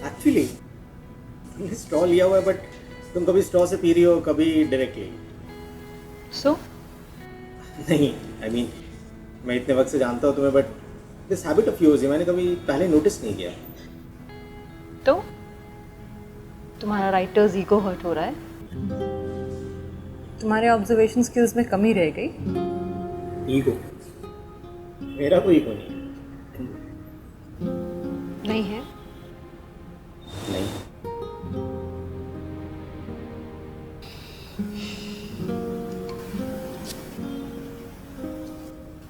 Actually तुमने straw लिया हुआ है, बट तुम कभी स्ट्रॉ से पी रही हो, कभी डायरेक्टली। सो नहीं, आई मीन मैं इतने वक्त से जानता हूँ तुम्हें, but this habit of yours मैंने कभी पहले नोटिस नहीं किया। तो तुम्हारा राइटर्स ईगो हर्ट हो रहा है? तुम्हारे ऑब्जर्वेशन स्किल्स में कमी रह गई? ईगो? मेरा कोई ईगो नहीं है। नहीं है? नहीं।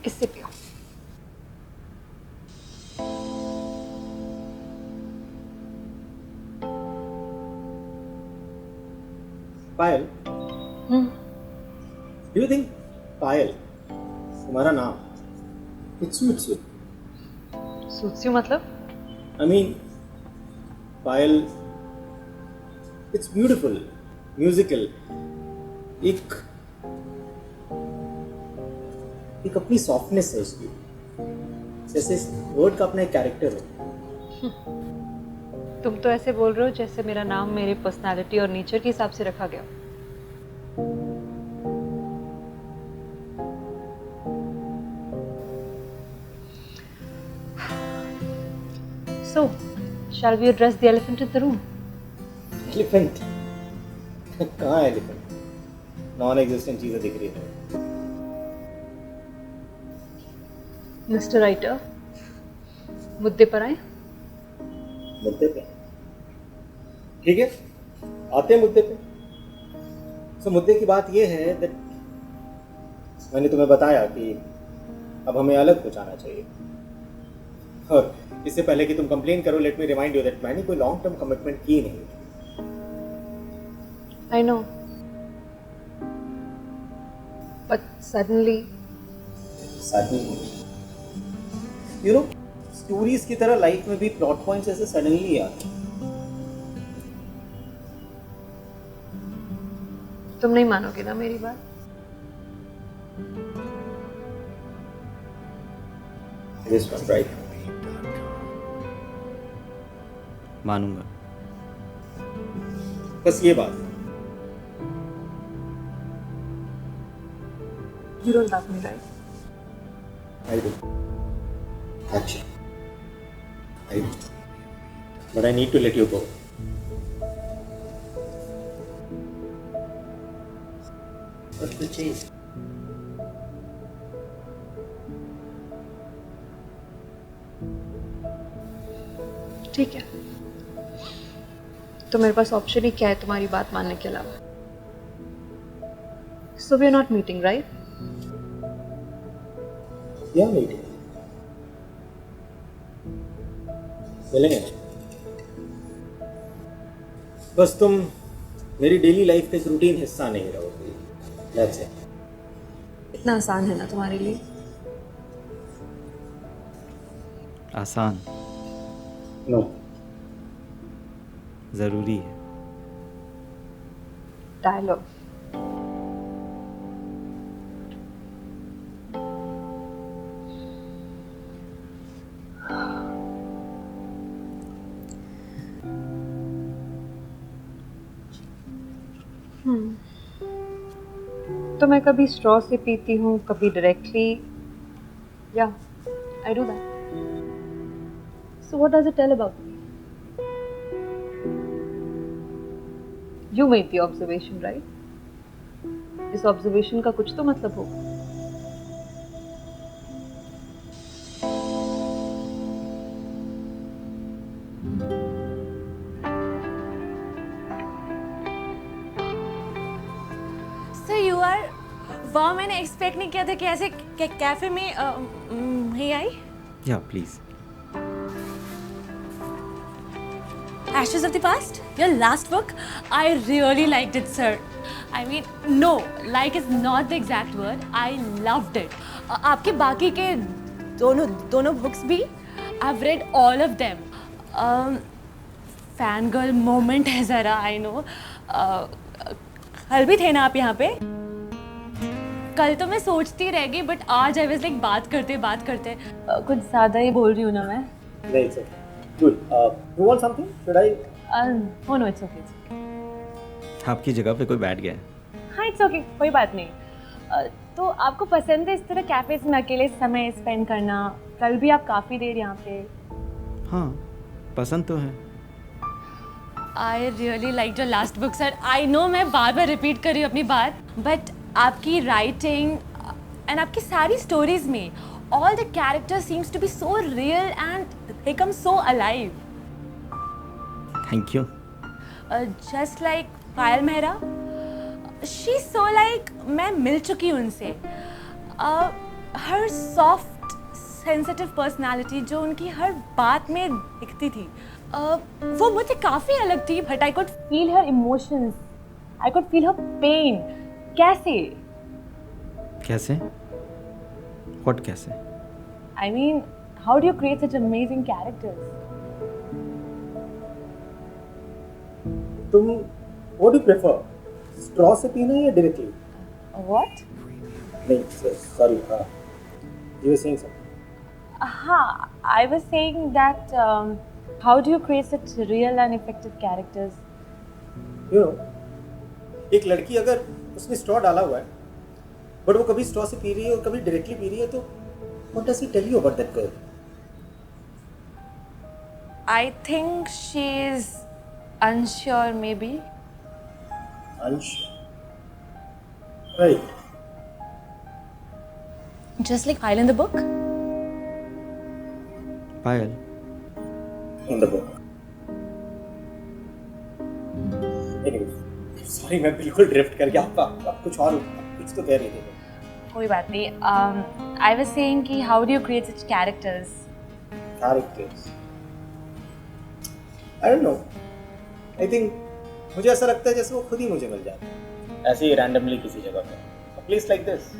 इससे पियो। Payal, do you think Payal तुम्हारा नाम it suits you? Suits you मतलब? I mean Payal, it's beautiful, musical, एक एक अपनी सॉफ्टनेस है उसकी, जैसे इस वर्ड का अपना एक कैरेक्टर हो। तुम तो ऐसे बोल रहे हो जैसे मेरा नाम मेरी पर्सनालिटी और नेचर के हिसाब से रखा गया। So, shall we address the elephant in the room? Elephant? कहाँ एलिफेंट? नॉन एग्जिस्टेंट चीजें दिख रही है। मिस्टर राइटर, मुद्दे पर आए। मुद्दे पे? ठीक है, आते हैं मुद्दे पे। सो मुद्दे की बात यह है दैट मैंने तुम्हें बताया कि अब हमें अलग कुछ आना चाहिए। और इससे पहले कि तुम कंप्लेन करो, let me remind you that मैंने कोई लॉन्ग टर्म कमिटमेंट की नहीं। I know, but suddenly, you know, stories की तरह लाइफ में भी प्लॉट पॉइंट्स ऐसे सडनली आते हैं। तुम नहीं मानोगे ना मेरी बात? This one, right? मानूंगा। बस ये बात है। You don't love me, right? I do. Actually, I do. But I need to let you go. What's the chase? ठीक है, तो मेरे पास ऑप्शन ही क्या है तुम्हारी बात मानने के अलावा? So we are not meeting, right? Yeah, meeting. मिलेंगे। बस तुम मेरी डेली लाइफ का एक रूटीन हिस्सा नहीं रहोगी। That's it. इतना आसान है ना तुम्हारे लिए? आसान No. ज़रूरी है। डायलॉग। तो मैं कभी स्ट्रॉ से पीती हूँ, कभी डायरेक्टली। या I do that. So what does it tell about me? You made the observation, right? इस ऑब्जर्वेशन का कुछ तो मतलब होगा। वाह, मैंने एक्सपेक्ट नहीं किया था कि ऐसे कैफे में ही आई। या please. Ashes of the Past, your last book, I really liked it, sir. I mean, no, like is not the exact word. I loved it. आपके बाकी के दोनों books भी, I've read all of them. Fangirl moment है ज़रा, I know. कल भी थे ना आप यहाँ पे? कल तो मैं सोचती रह गई, बट आज I was like बात करते कुछ ज़्यादा ही बोल रही हूँ ना मैं? नहीं sir, Good. You want something? Should I? Oh no, it's okay. आपकी जगह पे कोई बैठ गया है। हाँ, it's okay. कोई बात नहीं. तो आपको पसंद है इस तरह कैफेज में अकेले समय स्पेंड करना? कल भी आप काफ़ी देर यहाँ पे. हाँ, पसंद तो है। I really like your last book sir. I know मैं बार बार रिपीट कर रही हूँ अपनी बात, बट आपकी राइटिंग एंड आपकी सारी स्टोरीज में all the characters seems to be so real and they come so alive. Thank you. Just like Payal Mehra, she's so like मैं मिल चुकी हूँ उनसे. Her soft, sensitive personality जो उनकी हर बात में दिखती थी, वो मुझे काफ़ी अलग थी. But I could feel her emotions. I could feel her pain. कैसे? कैसे? What कैसे? I mean, how do you create such amazing characters? तुम what do you prefer? Straw से पीना या directly? What? नहीं, sorry. You were saying something. I was saying that how do you create such real and effective characters? You know, एक लड़की अगर उसने straw डाला हुआ है, but वो कभी straw से पी रही है और कभी directly पी रही है, तो what does he tell you about that girl? I think she is unsure maybe. Unsure. Right. Just like Pyle in the book. Payal, In the book. Anyway, sorry मैं बिल्कुल drift कर गया. आप कुछ और कुछ तो कह रही थी. कोई बात नहीं. I was saying कि how do you create such characters? Characters. I don't know. I think मुझे ऐसा लगता है जैसे वो खुद ही मुझे मिल जाते हैं. ऐसे ही रैंडमली किसी जगह पे. A place like this.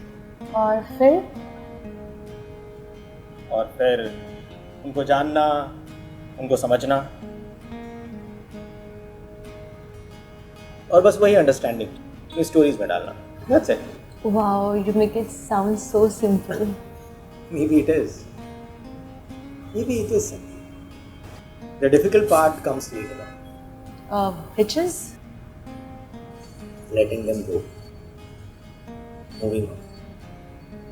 और फिर उनको जानना, उनको समझना, और बस वही अंडरस्टैंडिंग स्टोरीज में डालना. That's it. wow, you make it sound so simple. Maybe it is. Maybe it is simple. The difficult part comes later. Bitches? Letting them go. Moving on.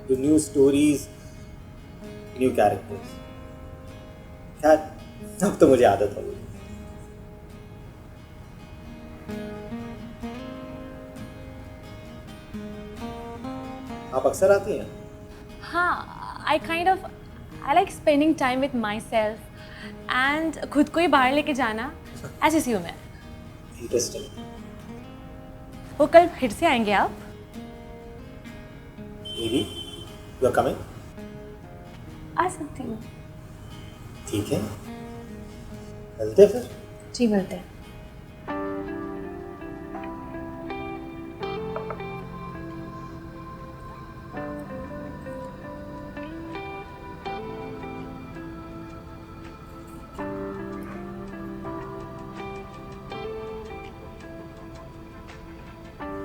To new stories, new characters. खैर, अब तो मुझे आदत हो गई. आप अक्सर आती हैं? हाँ, I like spending time with myself and खुद को ही बाहर लेके जाना. ऐसी सी हूँ मैं. Interesting. वो कल फिर से आएंगे आप? Maybe you are coming. आ सकती हूँ. ठीक है. मिलते हैं फिर. जी मिलते हैं.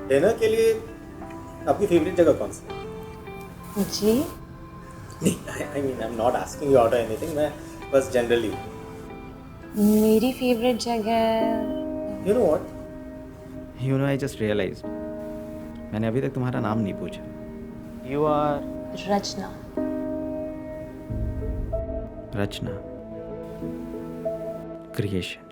डिनर के लिए आपकी फेवरेट जगह कौन सी है? जी? नहीं, I mean I'm not asking you out or anything. मैं बस generally. मेरी फेवरेट जगह. You know what? You know, I just realized मैंने अभी तक तुम्हारा नाम नहीं पूछा. You are रचना. रचना. क्रिएशन.